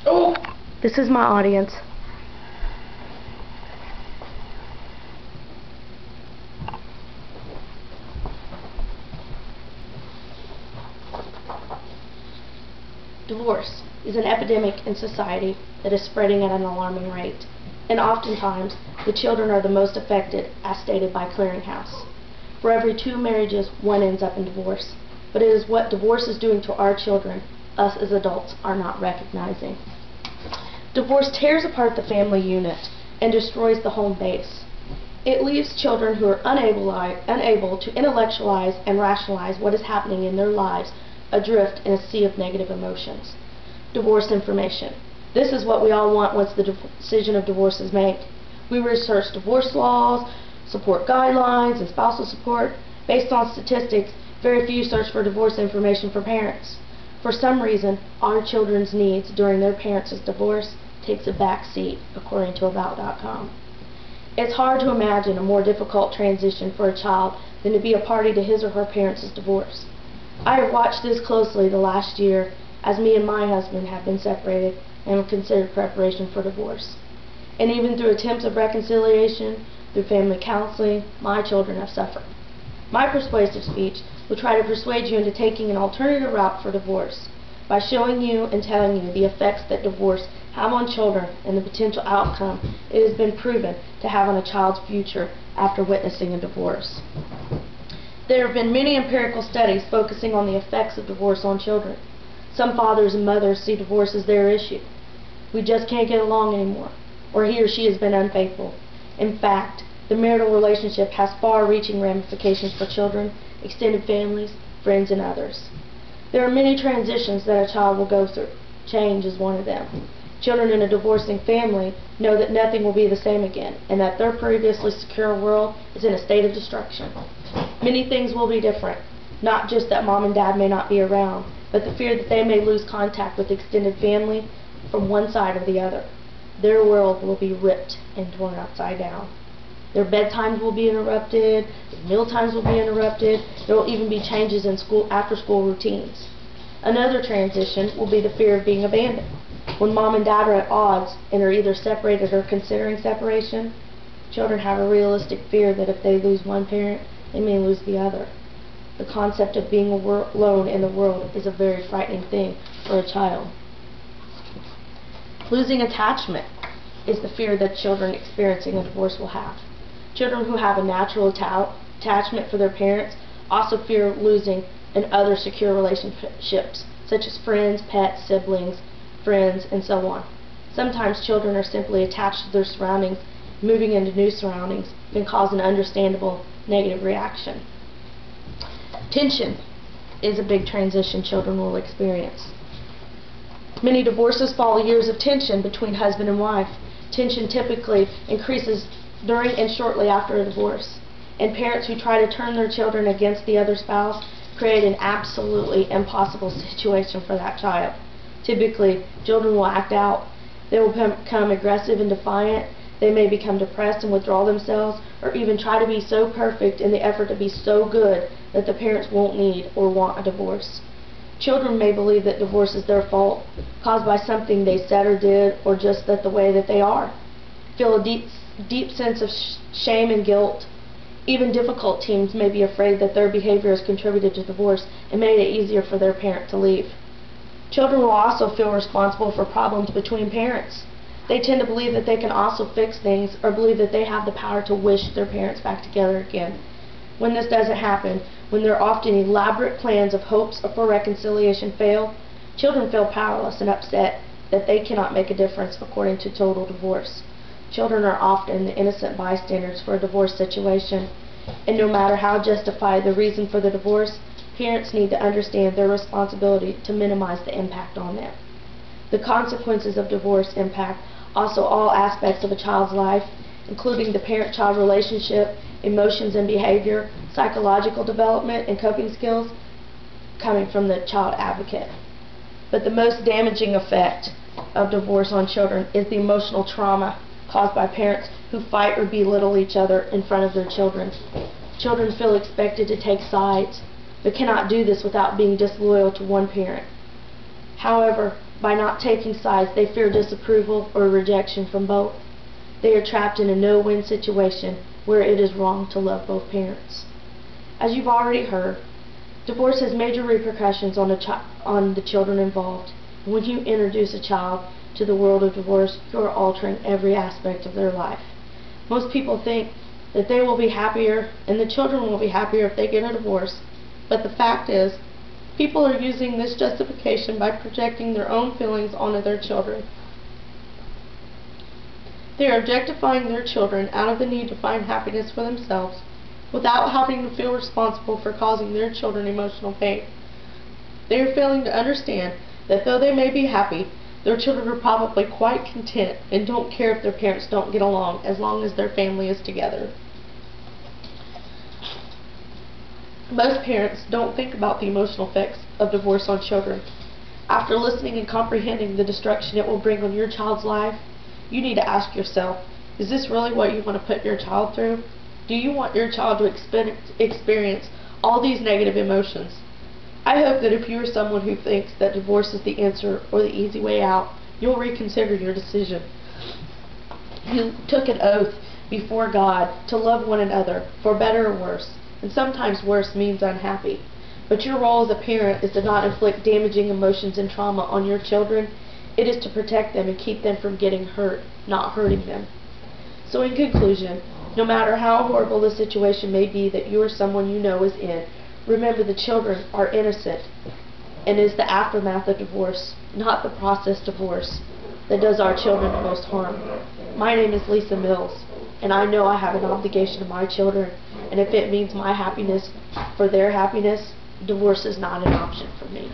Oh! This is my audience. Divorce is an epidemic in society that is spreading at an alarming rate, and oftentimes the children are the most affected, as stated by Clearinghouse. For every 2 marriages, 1 ends up in divorce, but it is what divorce is doing to our children us as adults are not recognizing. Divorce tears apart the family unit and destroys the home base. It leaves children who are unable to intellectualize and rationalize what is happening in their lives adrift in a sea of negative emotions. Divorce information. This is what we all want once the decision of divorce is made. We research divorce laws, support guidelines, and spousal support. Based on statistics, very few search for divorce information for parents. For some reason, our children's needs during their parents' divorce takes a back seat, according to About.com. It's hard to imagine a more difficult transition for a child than to be a party to his or her parents' divorce. I have watched this closely the last year as me and my husband have been separated and have considered preparation for divorce. And even through attempts of reconciliation, through family counseling, my children have suffered. My persuasive speech will try to persuade you into taking an alternative route for divorce by showing you and telling you the effects that divorce have on children and the potential outcome it has been proven to have on a child's future after witnessing a divorce. There have been many empirical studies focusing on the effects of divorce on children. Some fathers and mothers see divorce as their issue. We just can't get along anymore, or he or she has been unfaithful. In fact, the marital relationship has far-reaching ramifications for children, extended families, friends, and others. There are many transitions that a child will go through. Change is one of them. Children in a divorcing family know that nothing will be the same again, and that their previously secure world is in a state of destruction. Many things will be different, not just that mom and dad may not be around, but the fear that they may lose contact with extended family from one side or the other. Their world will be ripped and torn upside down. Their bedtimes will be interrupted, their meal times will be interrupted, there will even be changes in after-school routines. Another transition will be the fear of being abandoned. When mom and dad are at odds and are either separated or considering separation, children have a realistic fear that if they lose one parent, they may lose the other. The concept of being alone in the world is a very frightening thing for a child. Losing attachment is the fear that children experiencing a divorce will have. Children who have a natural attachment for their parents also fear losing in other secure relationships, such as friends, pets, siblings, friends, and so on. Sometimes children are simply attached to their surroundings. Moving into new surroundings can cause an understandable negative reaction. Tension is a big transition children will experience. Many divorces follow years of tension between husband and wife. Tension typically increases during and shortly after a divorce, and parents who try to turn their children against the other spouse create an absolutely impossible situation for that child. Typically, children will act out. They will become aggressive and defiant. They may become depressed and withdraw themselves, or even try to be so perfect in the effort to be so good that the parents won't need or want a divorce. Children may believe that divorce is their fault, caused by something they said or did, or just the way that they are. Feel a deep sense of shame and guilt. Even difficult teens may be afraid that their behavior has contributed to divorce and made it easier for their parent to leave. Children will also feel responsible for problems between parents. They tend to believe that they can also fix things, or believe that they have the power to wish their parents back together again. When this doesn't happen, when their often elaborate plans of hopes for reconciliation fail, children feel powerless and upset that they cannot make a difference according to total divorce. Children are often the innocent bystanders for a divorce situation, and no matter how justified the reason for the divorce, parents need to understand their responsibility to minimize the impact on them. The consequences of divorce impact also all aspects of a child's life, including the parent-child relationship, emotions and behavior, psychological development and coping skills, coming from the child advocate. But the most damaging effect of divorce on children is the emotional trauma caused by parents who fight or belittle each other in front of their children. Children feel expected to take sides, but cannot do this without being disloyal to one parent. However, By not taking sides, they fear disapproval or rejection from both. They are trapped in a no-win situation where it is wrong to love both parents. As you've already heard, divorce has major repercussions on the children involved. When you introduce a child to the world of divorce, you are altering every aspect of their life. Most people think that they will be happier and the children will be happier if they get a divorce, but the fact is, people are using this justification by projecting their own feelings onto their children. They are objectifying their children out of the need to find happiness for themselves without having to feel responsible for causing their children emotional pain. They are failing to understand that though they may be happy, their children are probably quite content and don't care if their parents don't get along as long as their family is together. Most parents don't think about the emotional effects of divorce on children. After listening and comprehending the destruction it will bring on your child's life, you need to ask yourself, is this really what you want to put your child through? Do you want your child to experience all these negative emotions? I hope that if you are someone who thinks that divorce is the answer or the easy way out, you'll reconsider your decision. You took an oath before God to love one another, for better or worse, and sometimes worse means unhappy. But your role as a parent is to not inflict damaging emotions and trauma on your children. It is to protect them and keep them from getting hurt, not hurting them. So in conclusion, no matter how horrible the situation may be that you or someone you know is in, remember the children are innocent, and it is the aftermath of divorce, not the process divorce, that does our children the most harm. My name is Lisa Mills, and I know I have an obligation to my children, and if it means my happiness for their happiness, divorce is not an option for me.